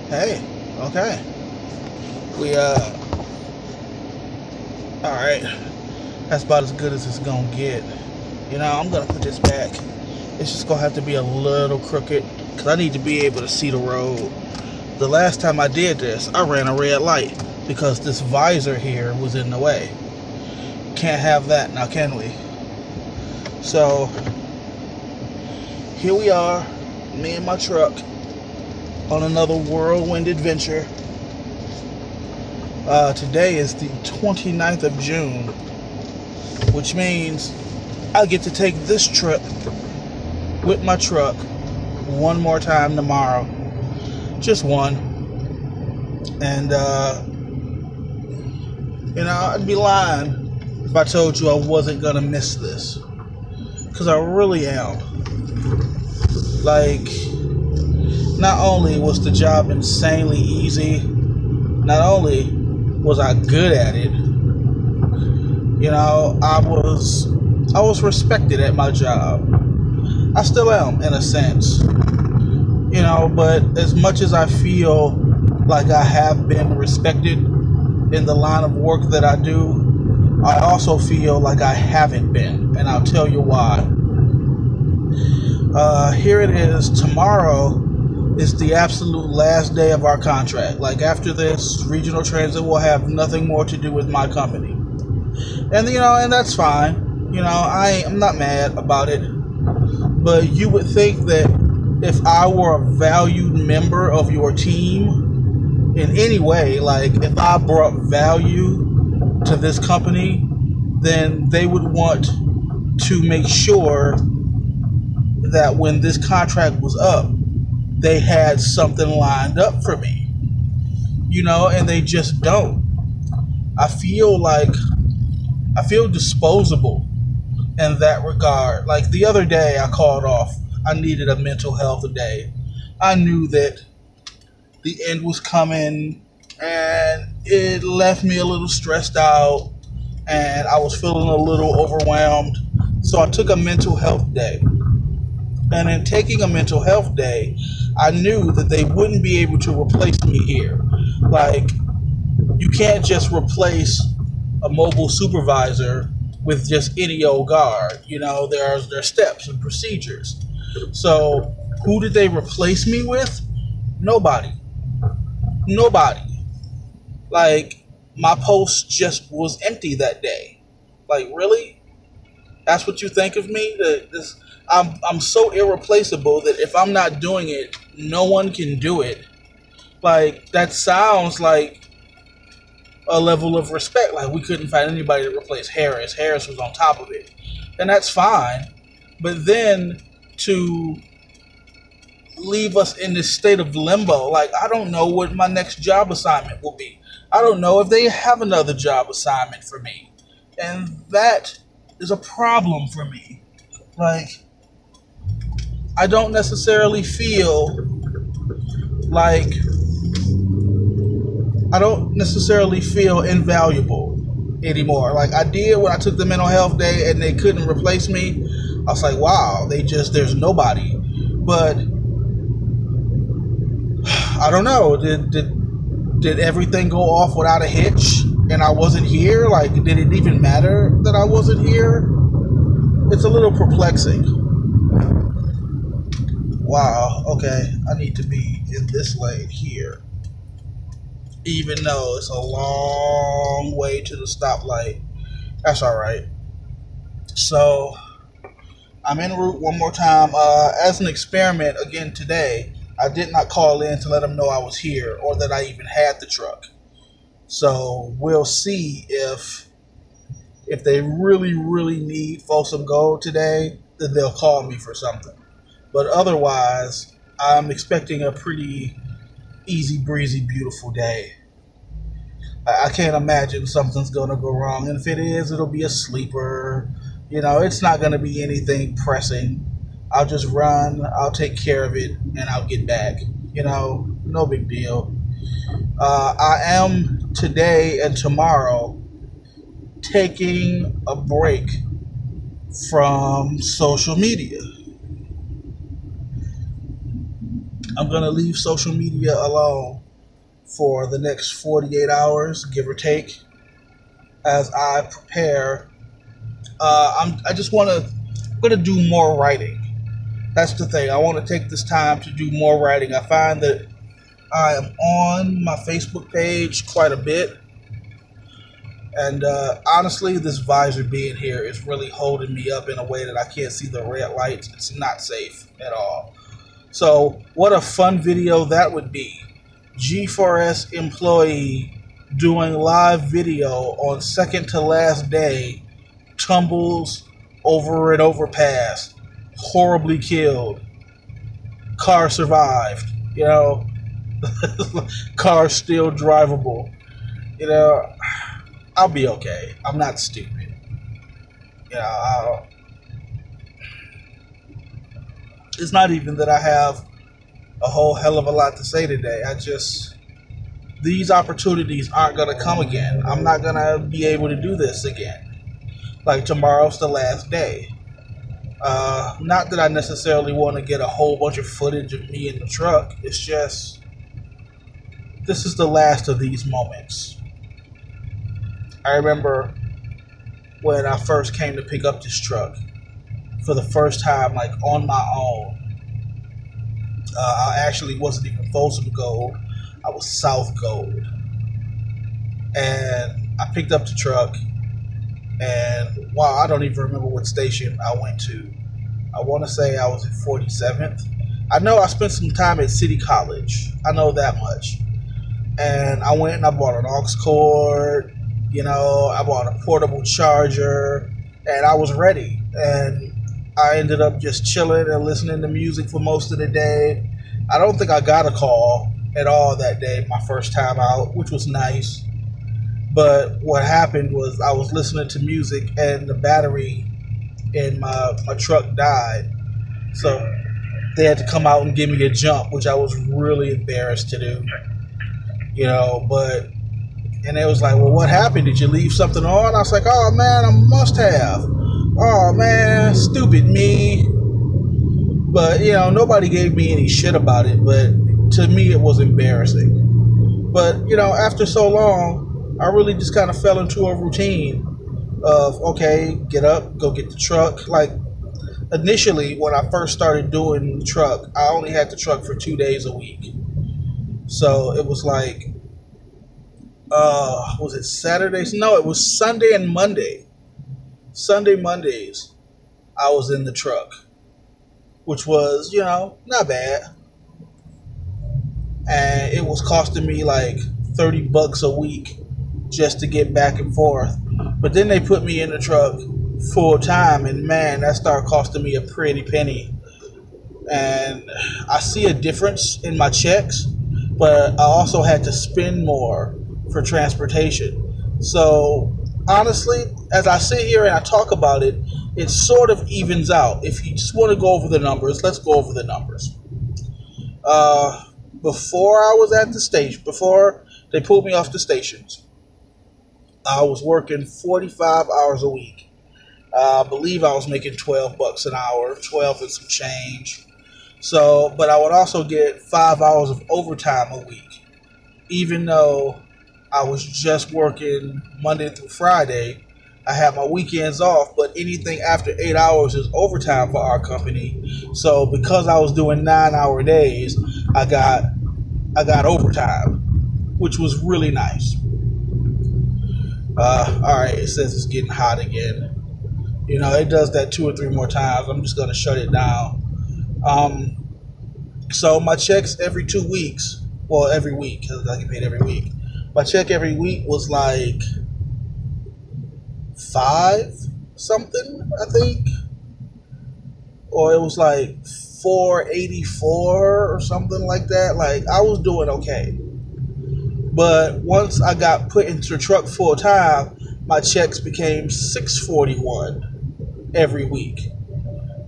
Hey, okay. We alright. That's about as good as it's gonna get. I'm gonna put this back. It's just gonna have to be a little crooked because I need to be able to see the road. The last time I did this, I ran a red light because this visor here was in the way. Can't have that now, can we? So here we are, me and my truck on another whirlwind adventure. Today is the 29th of June, which means I get to take this trip with my truck one more time tomorrow. Just one. And, I'd be lying if I told you I wasn't gonna miss this. Because I really am. Like, not only was the job insanely easy, not only was I good at it, I was respected at my job. I still am, in a sense. But as much as I feel like I have been respected in the line of work that I do, I also feel like I haven't been, and I'll tell you why. Here it is. Tomorrow is the absolute last day of our contract. Like, after this, Regional Transit will have nothing more to do with my company. And, and that's fine. I'm not mad about it. But you would think that if I were a valued member of your team in any way, like if I brought value to this company, then they would want to make sure that when this contract was up, they had something lined up for me. And they just don't. I feel disposable in that regard. Like the other day I called off. I needed a mental health day. I knew that the end was coming and it left me a little stressed out and I was feeling a little overwhelmed. So I took a mental health day. And in taking a mental health day, I knew that they wouldn't be able to replace me here. Like, you can't just replace a mobile supervisor with just any old guard. There's steps and procedures. So, who did they replace me with? Nobody. Like, my post just was empty that day. Like, really? That's what you think of me? I'm so irreplaceable that if I'm not doing it, no one can do it. Like, that sounds like a level of respect. Like, we couldn't find anybody to replace Harris. Harris was on top of it. And that's fine. But then to leave us in this state of limbo, like, I don't know what my next job assignment will be. I don't know if they have another job assignment for me. And that is a problem for me. Like, I don't necessarily feel invaluable anymore. Like, I did when I took the mental health day and they couldn't replace me. I was like, wow, there's nobody. But I don't know. Did everything go off without a hitch and I wasn't here? Like, did it even matter that I wasn't here? It's a little perplexing. Wow, okay, I need to be in this lane here. Even though it's a long way to the stoplight. That's alright. So, I'm en route one more time. As an experiment, again today, I did not call in to let them know I was here or that I even had the truck. So, we'll see if they really, really need Folsom Gold today, then they'll call me for something. But otherwise, I'm expecting a pretty easy breezy, beautiful day. I can't imagine something's going to go wrong. And if it is, it'll be a sleeper. It's not going to be anything pressing. I'll just run, I'll take care of it, and I'll get back. No big deal. I am today and tomorrow taking a break from social media. I'm going to leave social media alone for the next 48 hours, give or take, as I prepare. I just want to, I'm going to do more writing. That's the thing. I want to take this time to do more writing. I find that I am on my Facebook page quite a bit. And honestly, this visor being here is really holding me up in a way that I can't see the red lights. It's not safe at all. So what a fun video that would be. G4S employee doing live video on second to last day, tumbles over an overpass, horribly killed. Car survived, you know. Car still drivable. You know, I'll be okay. I'm not stupid. You know, it's not even that I have a whole hell of a lot to say today. These opportunities aren't going to come again. I'm not going to be able to do this again. Like, tomorrow's the last day. Not that I necessarily want to get a whole bunch of footage of me in the truck. It's just, this is the last of these moments. I remember when I first came to pick up this truck for the first time, like, on my own. I actually wasn't even Folsom Gold. I was South Gold. And I picked up the truck, and wow, I don't even remember what station I went to. I want to say I was at 47th. I know I spent some time at City College. I know that much. And I went and I bought an aux cord. You know, I bought a portable charger, and I was ready. And I ended up just chilling and listening to music for most of the day. I don't think I got a call at all that day, my first time out, which was nice. But what happened was I was listening to music and the battery in my truck died. So they had to come out and give me a jump, which I was really embarrassed to do. You know, and it was like, well, what happened? Did you leave something on? I was like, oh man, I must have. Oh man, stupid me. But, you know, nobody gave me any shit about it, but to me it was embarrassing. But, you know, after so long, I really just kind of fell into a routine of, okay, get up, go get the truck. Like, initially, when I first started doing the truck, I only had the truck for 2 days a week. So it was like, was it Saturdays? No, it was Sunday and Monday. Sunday, Mondays, I was in the truck, which was, you know, not bad. And it was costing me like $30 a week just to get back and forth. But then they put me in the truck full time, and man, that started costing me a pretty penny. And I see a difference in my checks, but I also had to spend more for transportation. So honestly, as I sit here and I talk about it, it sort of evens out. If you just want to go over the numbers, let's go over the numbers. Before I was at the station, before they pulled me off the stations, I was working 45 hours a week. I believe I was making $12 an hour, 12 and some change. So, but I would also get 5 hours of overtime a week, even though I was just working Monday through Friday. I had my weekends off, but anything after 8 hours is overtime for our company. So because I was doing 9-hour days, I got overtime, which was really nice. All right, it says it's getting hot again. You know, it does that 2 or 3 more times. I'm just gonna shut it down. So my checks every 2 weeks, well, every week, because I get paid every week. My check every week was like 5 something, I think, or it was like 484 or something like that. Like, I was doing okay. But once I got put into the truck full time, my checks became $641 every week.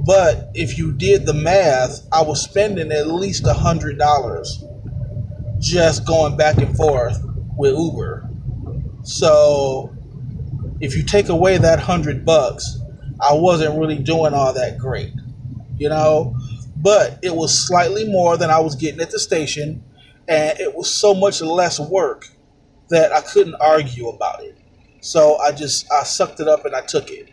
But if you did the math, I was spending at least $100 just going back and forth with Uber. So if you take away that $100, I wasn't really doing all that great, you know. but it was slightly more than I was getting at the station, and it was so much less work that I couldn't argue about it. So I sucked it up and I took it.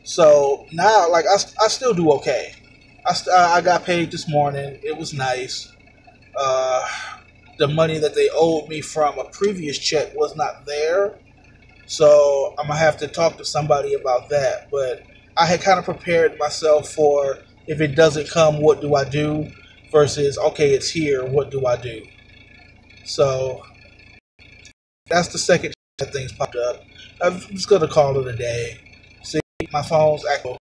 So now, like, I still do okay. I got paid this morning. It was nice. Uh, the money that they owed me from a previous check was not there, so I'm gonna have to talk to somebody about that. But I had kind of prepared myself for, if it doesn't come, what do I do? Versus, okay, it's here, what do I do? So that's the second that things popped up. I'm just gonna call it a day. See, my phone's acting